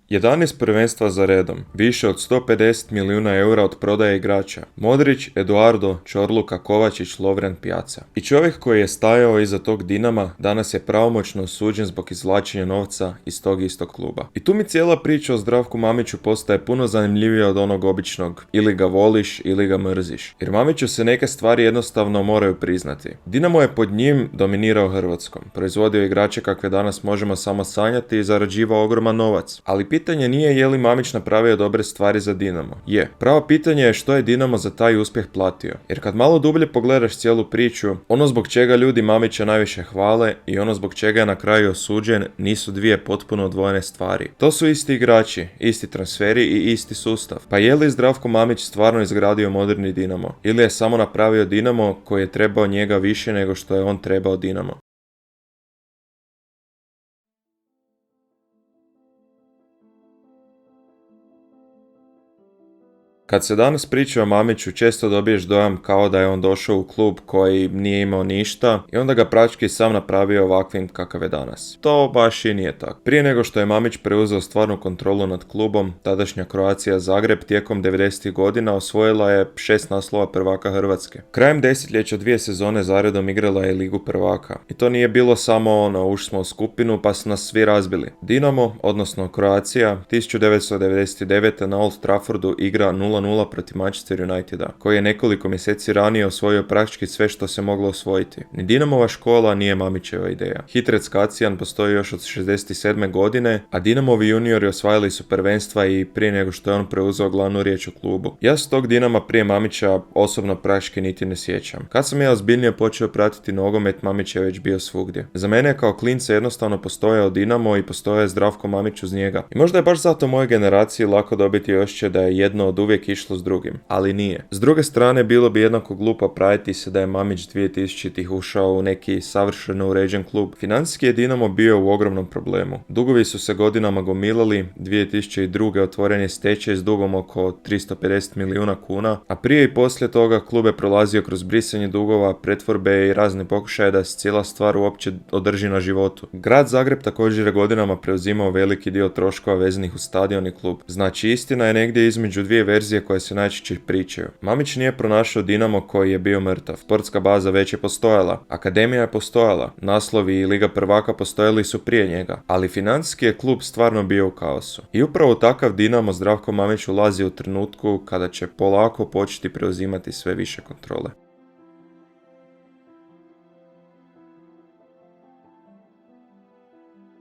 11 prvenstva za redom, više od 150 milijuna eura od prodaje igrača. Modrić, Eduardo, Čorluka, Kovačić, Lovren, Pjaca. I čovjek koji je stajao iza tog Dinama danas je pravomoćno osuđen zbog izvlačenja novca iz tog istog kluba. I tu mi cijela priča o Zdravku Mamiću postaje puno zanimljivija od onog običnog ili ga voliš ili ga mrziš. Jer Mamiću se neke stvari jednostavno moraju priznati. Dinamo je pod njim dominirao Hrvatskom, proizvodio igrače kakve danas možemo samo sanjati i zarađivao ogroman novac. Ali pitanje nije je li Mamić napravio dobre stvari za Dinamo. Je. Pravo pitanje je što je Dinamo za taj uspjeh platio. Jer kad malo dublje pogledaš cijelu priču, ono zbog čega ljudi Mamića najviše hvale i ono zbog čega je na kraju osuđen nisu dvije potpuno odvojene stvari. To su isti igrači, isti transferi i isti sustav. Pa je li Zdravko Mamić stvarno izgradio moderni Dinamo? Ili je samo napravio Dinamo koji je trebao njega više nego što je on trebao Dinamo? Kad se danas priča o Mamiću, često dobiješ dojam kao da je on došao u klub koji nije imao ništa i onda ga praktički sam napravio ovakvim kakav je danas. To baš i nije tako. Prije nego što je Mamić preuzeo stvarnu kontrolu nad klubom, tadašnja Croatia Zagreb tijekom 90. godina osvojila je 6 naslova prvaka Hrvatske. Krajem desetljeća 2 sezone zaredom igrala je Ligu prvaka. I to nije bilo samo ono, ušli smo u skupinu pa su nas svi razbili. Dinamo, odnosno Croatia, 1999. na Old Traffordu igra 0-0 protiv Manchester Uniteda, koji je nekoliko mjeseci ranije osvojio praktički sve što se moglo osvojiti. Ni Dinamova škola nije Mamićeva ideja. Hitred Skacijan postoji još od 67. godine, a Dinamovi juniori osvajali su prvenstva i prije nego što je on preuzeo glavnu riječ u klubu. Ja se tog Dinama prije Mamića osobno praktički niti ne sjećam. Kad sam ja ozbiljnije počeo pratiti nogomet, Mamić je već bio svugdje. Za mene je kao klinca jednostavno postojao Dinamo i postojao je Zdravko Mamić uz njega. I možda je baš zato moje generaciji lako dobiti osjećaj da je jedno od uvijek išlo s drugim, ali nije. S druge strane, bilo bi jednako glupo praviti se da je Mamić 2000-ih ušao u neki savršeno uređen klub. Financijski je Dinamo bio u ogromnom problemu. Dugovi su se godinama gomilali, 2002. otvoren je stečaj s dugom oko 350 milijuna kuna, a prije i poslije toga klub je prolazio kroz brisanje dugova, pretvorbe i razne pokušaje da se cijela stvar uopće održi na životu. Grad Zagreb također je godinama preuzimao veliki dio troškova vezanih uz stadion i klub. Znači, istina je negdje između dvije verzije koje se najčešće pričaju. Mamić nije pronašao Dinamo koji je bio mrtav. Sportska baza već je postojala, akademija je postojala, naslovi i Liga prvaka postojali su prije njega, ali financijski je klub stvarno bio u kaosu. I upravo takav Dinamo Zdravko Mamić ulazi u trenutku kada će polako početi preuzimati sve više kontrole.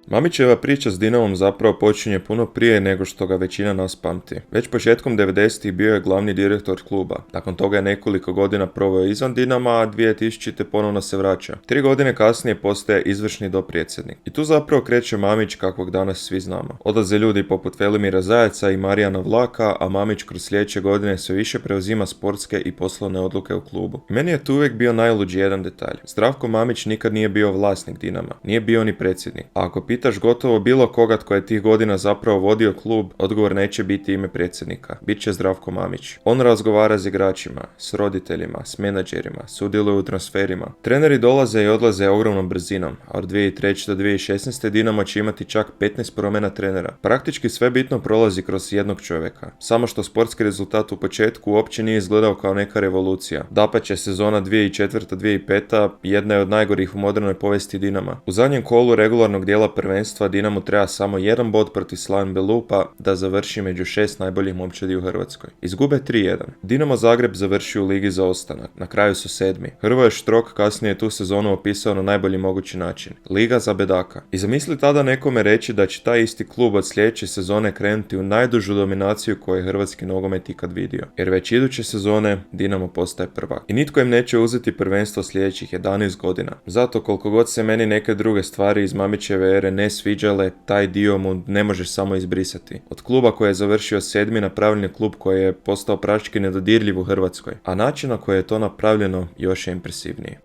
Mamićeva priča s Dinamom zapravo počinje puno prije nego što ga većina nas pamti. Već početkom 90-ih bio je glavni direktor kluba. Nakon toga je nekoliko godina proveo izvan Dinama, a 2000. ponovno se vraća. 3 godine kasnije postaje izvršni dopredsjednik. I tu zapravo kreće Mamić kakvog danas svi znamo. Odlaze ljudi poput Velimira Zajaca i Marijana Vlaka, a Mamić kroz sljedeće godine sve više preuzima sportske i poslovne odluke u klubu. I meni je tu uvijek bio najluđi jedan detalj. Zdravko Mamić nikad nije bio vlasnik Dinama. Nije bio ni predsjednik. A ako pitaš gotovo bilo koga tko je tih godina zapravo vodio klub, odgovor neće biti ime predsjednika. Biće Zdravko Mamić. On razgovara s igračima, s roditeljima, s menadžerima, sudjeluje u transferima. Treneri dolaze i odlaze ogromnom brzinom, a od 2003. do 2016. Dinamo će imati čak 15 promjena trenera. Praktički sve bitno prolazi kroz jednog čovjeka. Samo što sportski rezultat u početku uopće nije izgledao kao neka revolucija. Dapače, sezona 2004-2005 jedna je od najgorih u modernoj povijesti Dinama. U zadnjem kolu regularnog dijela prvenstva Dinamo treba samo jedan bod protiv Slaven Belupa da završi među 6 najboljih momčadi u Hrvatskoj. Izgube 3-1. Dinamo Zagreb završi u ligi za ostanak. Na kraju su 7. Hrvoje Štrok kasnije je tu sezonu opisao na najbolji mogući način. Liga za bedaka. I zamisli tada nekome reći da će taj isti klub od sljedeće sezone krenuti u najdužu dominaciju koju je hrvatski nogomet ikad vidio. Jer već iduće sezone Dinamo postaje prvak. I nitko im neće uzeti prvenstvo sljedećih 11 godina. Zato koliko god se meni neke druge stvari iz Mamićeve ere ne sviđale, taj dio mu ne možeš samo izbrisati. Od kluba koji je završio 7. napravljen je klub koji je postao praktički nedodirljiv u Hrvatskoj, a način na koji je to napravljeno još je impresivniji.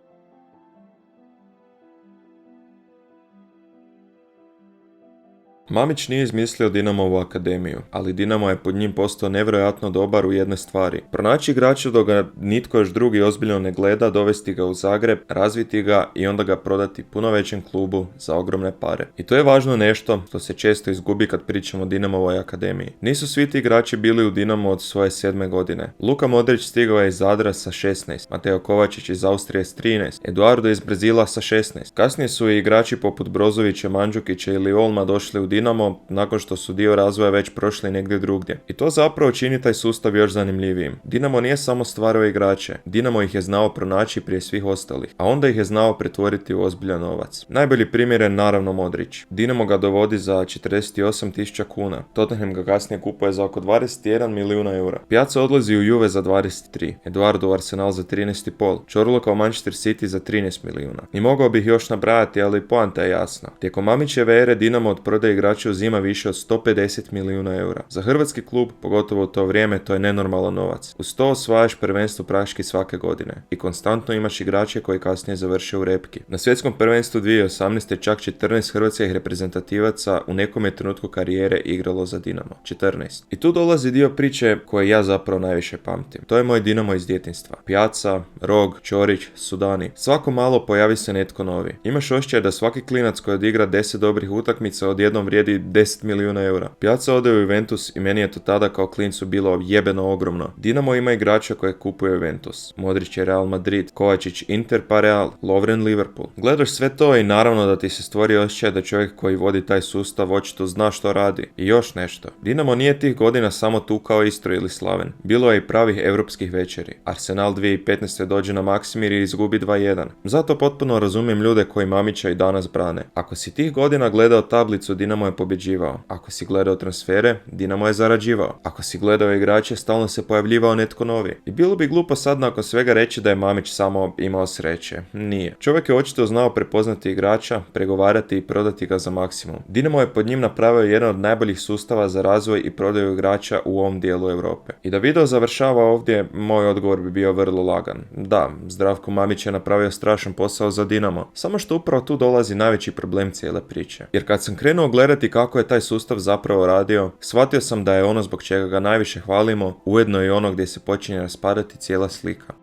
Mamić nije izmislio Dinamovu akademiju, ali Dinamo je pod njim postao nevjerojatno dobar u jednoj stvari. Pronaći igrača dok ga nitko još drugi ozbiljno ne gleda, dovesti ga u Zagreb, razviti ga i onda ga prodati puno većem klubu za ogromne pare. I to je važno nešto što se često izgubi kad pričamo o Dinamovoj akademiji. Nisu svi ti igrači bili u Dinamo od svoje 7. godine. Luka Modrić stigao je iz Zadra sa 16, Mateo Kovačić iz Austrije s 13, Eduardo iz Brazila sa 16. Kasnije su i igrači poput Brozovića, Mandžukića ili Olma došli u Dinamo nakon što su dio razvoja već prošli negdje drugdje. I to zapravo čini taj sustav još zanimljivijim. Dinamo nije samo stvarao igrače, Dinamo ih je znao pronaći prije svih ostalih, a onda ih je znao pretvoriti u ozbiljan novac. Najbolji primjer je naravno Modrić. Dinamo ga dovodi za 48.000 kuna, Tottenham ga kasnije kupuje za oko 21 milijuna eura. Piazza odlazi u Juve za 23, Eduardo u Arsenal za 13,5, Čorluka u Manchester City za 13 milijuna. I mogao bih još nabrajati, ali poanta je jasna. Tijekom Mamićeve ere Dinamo od prodaje igrača uzima više od 150 milijuna eura. Za hrvatski klub, pogotovo u to vrijeme, to je nenormalan novac. Uz to osvajaš prvenstvo praktički svake godine i konstantno imaš igrače koji kasnije završe u repki. Na svjetskom prvenstvu 2018. čak 14 hrvatskih reprezentativaca u nekom je trenutku karijere igralo za Dinamo. 14. I tu dolazi dio priče koje ja zapravo najviše pamtim. To je moj Dinamo iz djetinjstva. Piazza, Rog, Ćorić, Sudani. Svako malo pojavi se netko novi. Imaš osjećaj da svaki klinac koji odigra 10 dobrih utakmica odjednom vrijedi 10 milijuna eura. Piazza ode u Juventus i meni je to tada kao klincu bilo jebeno ogromno. Dinamo ima igrača koje kupuje Juventus. Modrić je Real Madrid, Kovačić Inter pa Real, Lovren Liverpool. Gledaš sve to i naravno da ti se stvori osjećaj da čovjek koji vodi taj sustav očito zna što radi. I još nešto. Dinamo nije tih godina samo tu kao Istro ili Slaven. Bilo je i pravih europskih večeri. Arsenal 2015. dođe na Maksimir i izgubi 2-1. Zato potpuno razumijem ljude koji Mamića i danas brane. Ako si tih godina gledao tablicu, Dinamo je pobjeđivao. Ako si gledao transfere, Dinamo je zarađivao. Ako si gledao igrače, stalno se pojavljivao netko novi. I bilo bi glupo sad nakon svega reći da je Mamić samo imao sreće. Nije. Čovjek je očito znao prepoznati igrača, pregovarati i prodati ga za maksimum. Dinamo je pod njim napravio jedan od najboljih sustava za razvoj i prodaju igrača u ovom dijelu Europe. I da video završava ovdje, moj odgovor bi bio vrlo lagan. Da, Zdravko Mamić je napravio strašan posao za Dinamo, samo što upravo tu dolazi najveći problem cijele priče. Jer kad sam krenuo gledati kako je taj sustav zapravo radio, shvatio sam da je ono zbog čega ga najviše hvalimo, ujedno i ono gdje se počinje raspadati cijela slika.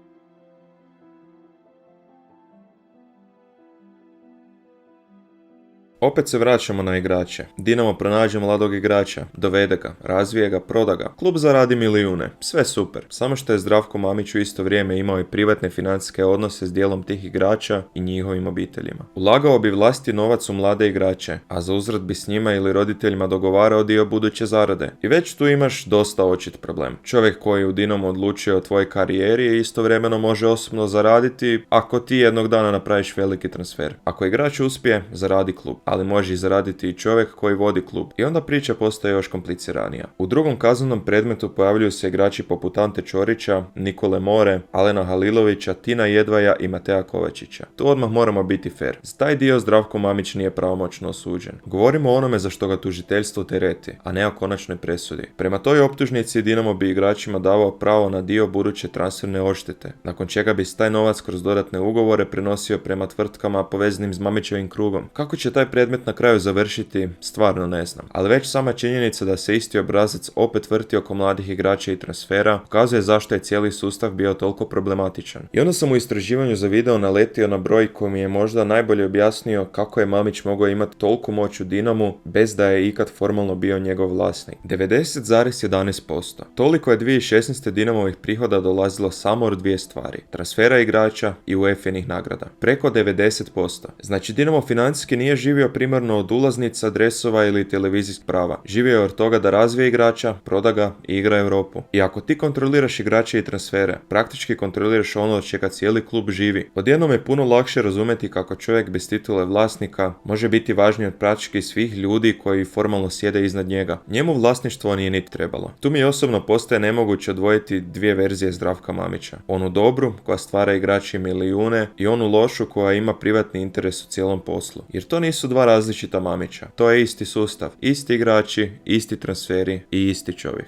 Opet se vraćamo na igrače. Dinamo pronađe mladog igrača, dovede ga, razvije ga, proda ga. Klub zaradi milijune. Sve super. Samo što je Zdravko Mamić u isto vrijeme imao i privatne financijske odnose s dijelom tih igrača i njihovim obiteljima. Ulagao bi vlastiti novac u mlade igrače, a za uzvrat bi s njima ili roditeljima dogovarao dio buduće zarade. I već tu imaš dosta očit problem. Čovjek koji u Dinamo odlučuje o tvojoj karijeri istovremeno može osobno zaraditi ako ti jednog dana napraviš veliki transfer. Ako igrač uspije, zaradi klub. Ali može i zaraditi i čovjek koji vodi klub. I onda priča postaje još kompliciranija. U drugom kaznenom predmetu pojavljuju se igrači poput Ante Ćorića, Nikole More, Alena Halilovića, Tina Jedvaja i Matea Kovačića. Tu odmah moramo biti fair. Za taj dio Zdravko Mamić nije pravomoćno osuđen. Govorimo o onome za što ga tužiteljstvo tereti, a ne o konačnoj presudi. Prema toj optužnici Dinamo bi igračima davao pravo na dio buduće transferne odštete, nakon čega bi se taj novac kroz dodatne ugovore prenosio prema tvrtkama povezanim s Mamićevim krugom. Kako će taj predmet na kraju završiti, stvarno ne znam. Ali već sama činjenica da se isti obrazac opet vrti oko mladih igrača i transfera pokazuje zašto je cijeli sustav bio toliko problematičan. I onda sam u istraživanju za video naletio na broj koji mi je možda najbolje objasnio kako je Mamić mogao imati toliku moć u Dinamu bez da je ikad formalno bio njegov vlasnik. 90,11%. Toliko je 2016. Dinamovih prihoda dolazilo samo od dvije stvari. Transfera igrača i UEFA-inih nagrada. Preko 90%. Znači Dinamo financijski nije živio primarno od ulaznica, dresova ili televizijskih prava. Živio je od toga da razvije igrača, proda ga i igra Europu. I ako ti kontroliraš igrače i transfere, praktički kontroliraš ono od čega cijeli klub živi. Odjednom je puno lakše razumjeti kako čovjek bez titule vlasnika može biti važniji od praktički svih ljudi koji formalno sjede iznad njega. Njemu vlasništvo nije niti trebalo. Tu mi osobno postaje nemoguće odvojiti dvije verzije Zdravka Mamića. Onu dobru, koja stvara igrači milijune, i onu lošu koja ima privatni interes u cijelom poslu. Jer to nisu dva različita Mamića. To je isti sustav, isti igrači, isti transferi i isti čovjek.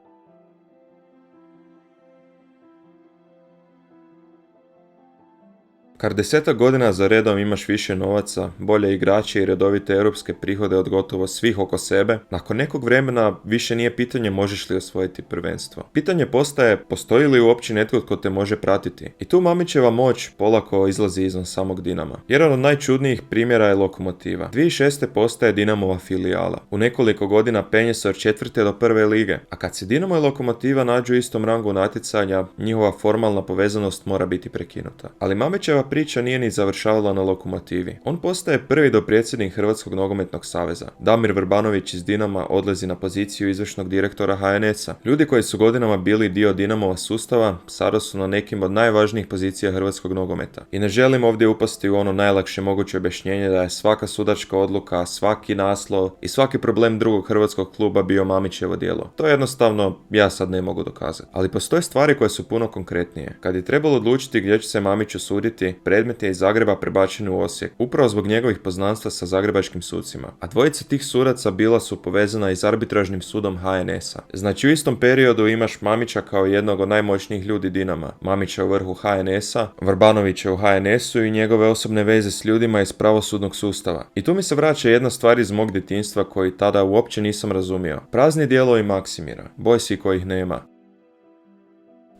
Kar 10 godina za redom imaš više novaca, bolje igrače i redovite europske prihode od gotovo svih oko sebe, nakon nekog vremena više nije pitanje možeš li osvojiti prvenstvo. Pitanje postaje postoji li uopće netko tko te može pratiti. I tu Mamićeva moć polako izlazi izvan samog Dinama. Jedan od najčudnijih primjera je Lokomotiva. 2006. postaje Dinamova filijala. U nekoliko godina penje se od 4. do 1. lige. A kad se Dinamo i Lokomotiva nađu u istom rangu natjecanja, njihova formalna povezanost mora biti prekinuta. Ali Mamićeva priča nije ni završavala na Lokomotivi. On postaje prvi dopredsjednik Hrvatskog nogometnog saveza. Damir Vrbanović iz Dinama odlazi na poziciju izvršnog direktora HNS-a. Ljudi koji su godinama bili dio Dinamova sustava, sada su na nekim od najvažnijih pozicija hrvatskog nogometa. I ne želim ovdje upasti u ono najlakše moguće objašnjenje da je svaka sudačka odluka, svaki naslov i svaki problem drugog hrvatskog kluba bio Mamićevo djelo. To jednostavno ja sad ne mogu dokazati. Ali postoje stvari koje su puno konkretnije. Kad je trebalo odlučiti gdje će se Mamiću suditi, predmet je iz Zagreba prebačen u Osijek, upravo zbog njegovih poznanstva sa zagrebačkim sucima. A dvojica tih sudaca bila su povezana i s arbitražnim sudom HNS-a. Znači u istom periodu imaš Mamića kao jednog od najmoćnijih ljudi Dinama, Mamića u vrhu HNS-a, Vrbanovića u HNS-u i njegove osobne veze s ljudima iz pravosudnog sustava. I tu mi se vraća jedna stvar iz mog djetinjstva koji tada uopće nisam razumio. Prazni dijelovi Maksimira, boj si kojih nema.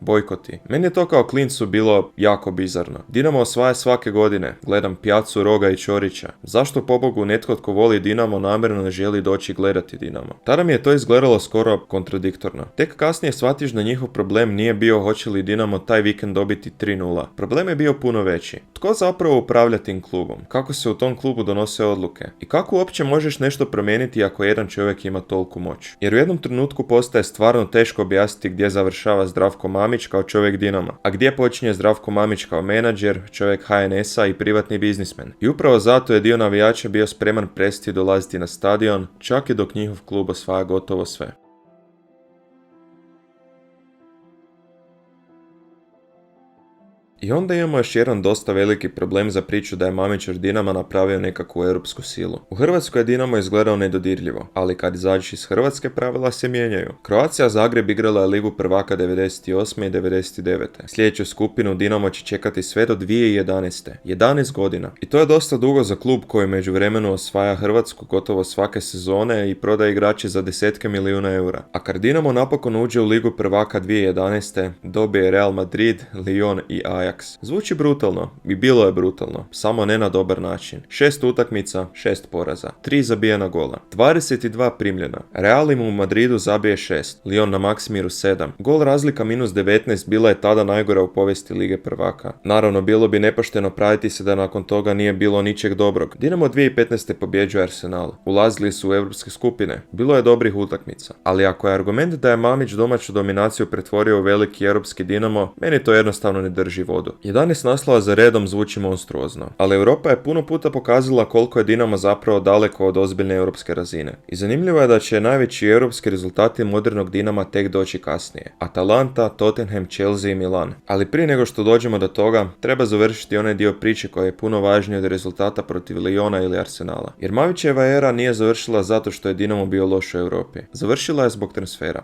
Bojkoti. Meni je to kao klincu bilo jako bizarno. Dinamo osvaja svake godine. Gledam Pjacu, Roga i Ćorića. Zašto pobogu netko tko voli Dinamo namjerno ne želi doći gledati Dinamo? Tada mi je to izgledalo skoro kontradiktorno. Tek kasnije shvatiš da njihov problem nije bio hoće li Dinamo taj vikend dobiti 3:0. Problem je bio puno veći. Tko zapravo upravlja tim klubom? Kako se u tom klubu donose odluke? I kako uopće možeš nešto promijeniti ako jedan čovjek ima toliku moć? Jer u jednom trenutku postaje stvarno teško objasniti gdje završava Zdravko Mamić kao čovjek Dinama, a gdje počinje Zdravko Mamić kao menadžer, čovjek HNS-a i privatni biznismen. I upravo zato je dio navijača bio spreman prestati dolaziti na stadion, čak i dok njihov klub osvaja gotovo sve. I onda imamo još jedan dosta veliki problem za priču da je Mamić od Dinama napravio nekakvu europsku silu. U Hrvatskoj je Dinamo izgledao nedodirljivo, ali kad izađeš iz Hrvatske pravila se mijenjaju. Croatia Zagreb igrala je Ligu prvaka 98. i 99. Sljedeću skupinu Dinamo će čekati sve do 2011. 11 godina. I to je dosta dugo za klub koji međuvremenu osvaja Hrvatsku gotovo svake sezone i prodaje igrače za desetke milijuna eura. A kad Dinamo napokon uđe u Ligu prvaka 2011. dobije Real Madrid, Lyon i Ajax. Zvuči brutalno i bilo je brutalno, samo ne na dobar način. 6 utakmica, 6 poraza, 3 zabijena gola, 22 primljena. Real im u Madridu zabije 6, Lyon na Maksimiru 7. Gol razlika -19 bila je tada najgora u povijesti Lige prvaka. Naravno, bilo bi nepošteno praviti se da nakon toga nije bilo ničeg dobrog. Dinamo 2015. pobjeđuje Arsenal. Ulazili su u europske skupine. Bilo je dobrih utakmica. Ali ako je argument da je Mamić domaću dominaciju pretvorio u veliki europski Dinamo, meni to jednostavno ne drži vodu. 11 naslova za redom zvuči monstruozno, ali Europa je puno puta pokazala koliko je Dinamo zapravo daleko od ozbiljne europske razine. I zanimljivo je da će najveći europski rezultati modernog Dinama tek doći kasnije. Atalanta, Tottenham, Chelsea i Milan. Ali prije nego što dođemo do toga, treba završiti onaj dio priče koji je puno važniji od rezultata protiv Lyona ili Arsenala. Jer Mamićeva era nije završila zato što je Dinamo bio loš u Europi. Završila je zbog transfera.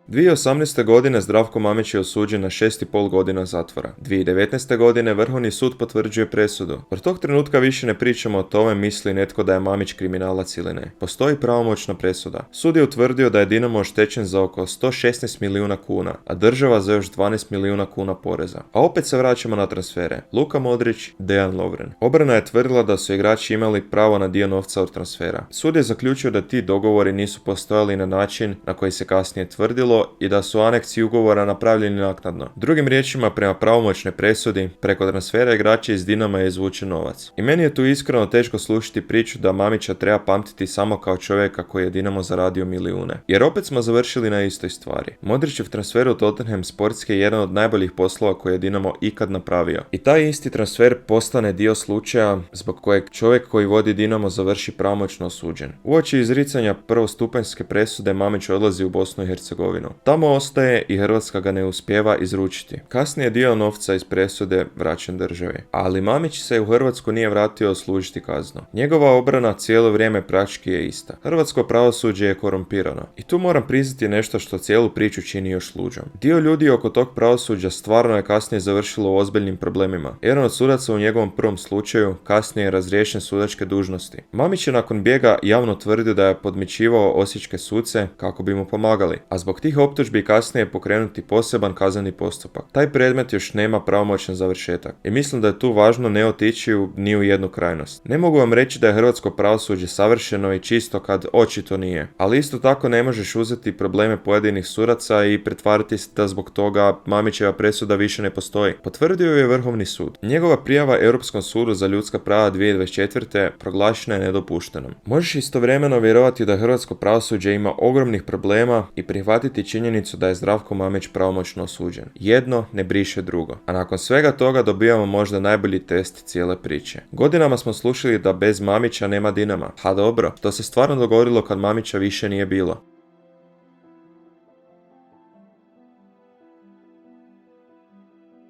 2018. godine Zdravko Mamić je osuđen na 6,5 godina zatvora. 2019. godine Vrhovni sud potvrđuje presudu. Od tog trenutka više ne pričamo o tome misli netko da je Mamić kriminalac ili ne. Postoji pravomoćna presuda. Sud je utvrdio da je Dinamo oštećen za oko 116 milijuna kuna, a država za još 12 milijuna kuna poreza. A opet se vraćamo na transfere. Luka Modrić, Dejan Lovren. Obrana je tvrdila da su igrači imali pravo na dio novca od transfera. Sud je zaključio da ti dogovori nisu postojali na način na koji se kasnije tvrdilo i da su aneksi ugovora napravljeni naknadno. Drugim riječima, prema pravomoćnoj presudi, preko transfera igrača iz Dinama je izvučen novac. I meni je tu iskreno teško slušati priču da Mamića treba pamtiti samo kao čovjeka koji je Dinamo zaradio milijune. Jer opet smo završili na istoj stvari. Modrićev transfer u Tottenham sportski je jedan od najboljih poslova koje je Dinamo ikad napravio. I taj isti transfer postane dio slučaja zbog kojeg čovjek koji vodi Dinamo završi pravomoćno osuđen. Uoči izricanja prvostupanjske presude Mamić odlazi u Bosnu i Hercegovinu. Torinu. Tamo ostaje i Hrvatska ga ne uspijeva izručiti. Kasnije dio novca iz presude vraćen državi. Ali Mamić se u Hrvatsku nije vratio služiti kaznu. Njegova obrana cijelo vrijeme praktički je ista. Hrvatsko pravosuđe je korumpirano. I tu moram priznati nešto što cijelu priču čini još luđom. Dio ljudi oko tog pravosuđa stvarno je kasnije završilo u ozbiljnim problemima. Jedan od sudaca u njegovom prvom slučaju kasnije je razriješen sudačke dužnosti. Mamić je nakon bijega javno tvrdio da je podmićivao osječke suce kako bi mu pomagali, a zbog tih optužbi kasnije je pokrenuti poseban kazneni postupak. Taj predmet još nema pravomoćan završetak i mislim da je tu važno ne otići ni u jednu krajnost. Ne mogu vam reći da je hrvatsko pravosuđe savršeno i čisto kad očito nije, ali isto tako ne možeš uzeti probleme pojedinih sudaca i pretvarati se da zbog toga Mamićeva presuda više ne postoji. Potvrdio je Vrhovni sud. Njegova prijava Europskom sudu za ljudska prava 2024. proglašena je nedopuštenom. Možeš istovremeno vjerovati da hrvatsko pravosuđe ima ogromnih problema i prihvatiti činjenicu da je Zdravko Mamić pravomoćno osuđen. Jedno ne briše drugo. A nakon svega toga dobijamo možda najbolji test cijele priče. Godinama smo slušali da bez Mamića nema Dinama. Ha dobro, to se stvarno dogodilo kad Mamića više nije bilo.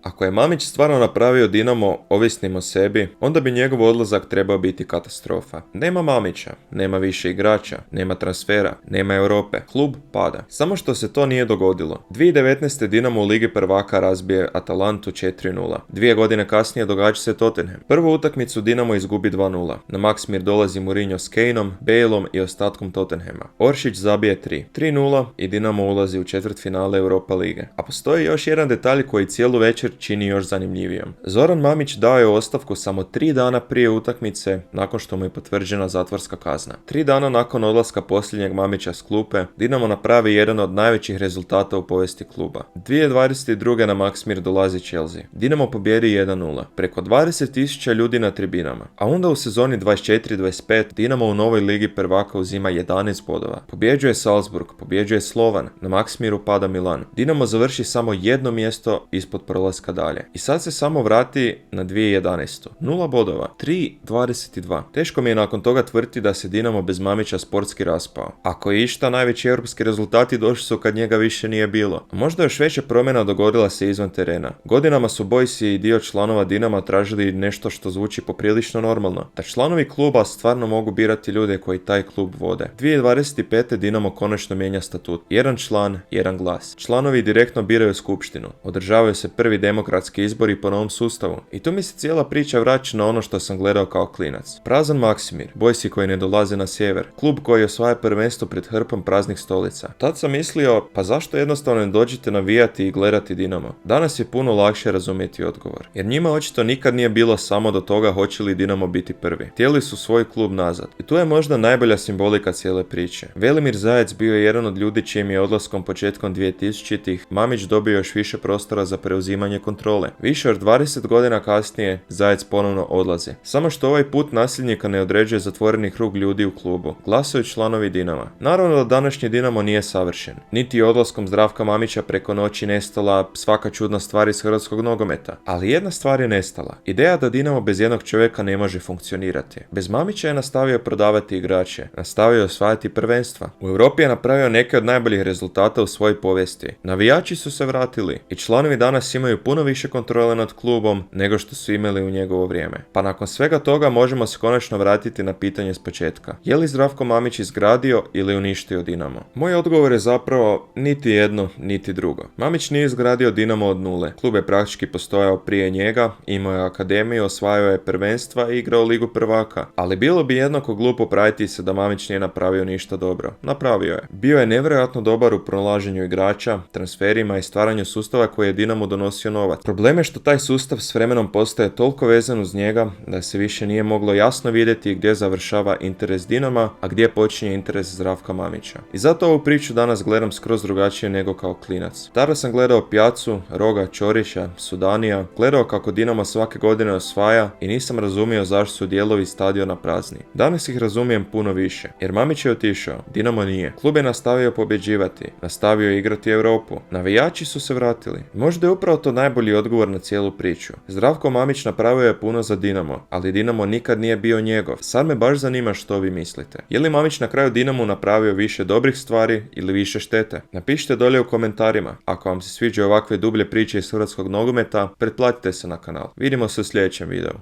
Ako je Mamić stvarno napravio Dinamo ovisnim o sebi, onda bi njegov odlazak trebao biti katastrofa. Nema Mamića, nema više igrača, nema transfera, nema Europe, klub pada. Samo što se to nije dogodilo. 2019. Dinamo u Ligi prvaka razbije Atalantu 4-0. 2 godine kasnije događa se Tottenham. Prvu utakmicu Dinamo izgubi 2-0. Na Maksmir dolazi Mourinho s Kaneom, Baleom i ostatkom Tottenhama. Oršić zabije 3. 3-0 i Dinamo ulazi u četvrtfinale Europa lige. A postoji još jedan detalj koji cijelu večer čini još zanimljivijom. Zoran Mamić dao je ostavku samo 3 dana prije utakmice nakon što mu je potvrđena zatvorska kazna. 3 dana nakon odlaska posljednjeg Mamića s klupe, Dinamo napravi jedan od najvećih rezultata u povijesti kluba. 2022. na Maksmir dolazi Chelsea. Dinamo pobjedi 1-0. Preko 20.000 ljudi na tribinama. A onda u sezoni 24-25 Dinamo u novoj Ligi prvaka uzima 11 bodova. Pobjeđuje Salzburg, pobjeđuje Slovan, na Maksmiru pada Milan. Dinamo završi samo jedno mjesto ispod prolaska dalje. I sad se samo vrati na 2011. 0 bodova. 3-22. Teško mi je nakon toga tvrditi da se Dinamo bez Mamića sportski raspao. Ako je išta, najveći europski rezultati došli su kad njega više nije bilo. A možda još veća promjena dogodila se izvan terena. Godinama su Boysi i dio članova Dinama tražili nešto što zvuči poprilično normalno. Da članovi kluba stvarno mogu birati ljude koji taj klub vode. 2025. Dinamo konačno mijenja statut. Jedan član, jedan glas. Članovi direktno biraju skupštinu. Održavaju se prvi demokratski izbori po novom sustavu. I tu mi se cijela priča vraća na ono što sam gledao kao klinac. Prazan Maksimir, Boysi koji ne dolaze na sjever, klub koji osvaja prvenstvo pred hrpom praznih stolica. Tad sam mislio, pa zašto jednostavno ne dođete navijati i gledati Dinamo? Danas je puno lakše razumjeti odgovor. Jer njima očito nikad nije bilo samo do toga hoće li Dinamo biti prvi. Htjeli su svoj klub nazad. I tu je možda najbolja simbolika cijele priče. Velimir Zajec bio je jedan od ljudi čijim je odlaskom početkom 2000-ih Mamić dobio još više prostora za preuzimanje kontrole. Više od 20 godina kasnije Zajec ponovno odlazi. Samo što ovaj put nasljednika ne određuje zatvoreni krug ljudi u klubu. Glasuju članovi Dinama. Naravno da današnji Dinamo nije savršen. Niti je odlaskom Zdravka Mamića preko noći nestala svaka čudna stvar iz hrvatskog nogometa. Ali jedna stvar je nestala. Ideja da Dinamo bez jednog čovjeka ne može funkcionirati. Bez Mamića je nastavio prodavati igrače. Nastavio osvajati prvenstva. U Europi je napravio neke od najboljih rezultata u svojoj povijesti. Navijači su se vratili i članovi danas imaju puno više kontrole nad klubom nego što su imali u njegovo vrijeme. Pa nakon svega toga možemo se konačno vratiti na pitanje s početka. Je li Zdravko Mamić izgradio ili uništio Dinamo? Moj odgovor je zapravo niti jedno, niti drugo. Mamić nije izgradio Dinamo od nule. Klub je praktički postojao prije njega, imao je akademiju, osvajao je prvenstva i igrao Ligu prvaka. Ali bilo bi jednako glupo praviti se da Mamić nije napravio ništa dobro. Napravio je. Bio je nevjerojatno dobar u pronalaženju igrača, transferima i stvaranju sustava koji je Dinamo donosio novac. Problem je što taj sustav s vremenom postaje toliko vezan uz njega da se više nije moglo jasno vidjeti gdje završava interes Dinama, a gdje počinje interes Zdravka Mamića. I zato ovu priču danas gledam skroz drugačije nego kao klinac. Tada sam gledao Pjacu, Roga, Ćorića, Sudanija, gledao kako Dinamo svake godine osvaja i nisam razumio zašto su dijelovi stadiona prazni. Danas ih razumijem puno više, jer Mamić je otišao, Dinamo nije. Klub je nastavio pobjeđivati, nastavio igrati Europu. Navijači su se vratili. Možda je upravo to najbolje najbolji odgovor na cijelu priču. Zdravko Mamić napravio je puno za Dinamo, ali Dinamo nikad nije bio njegov. Sad me baš zanima što vi mislite. Je li Mamić na kraju Dinamu napravio više dobrih stvari ili više štete? Napišite dolje u komentarima. Ako vam se sviđaju ovakve dublje priče iz hrvatskog nogometa, pretplatite se na kanal. Vidimo se u sljedećem videu.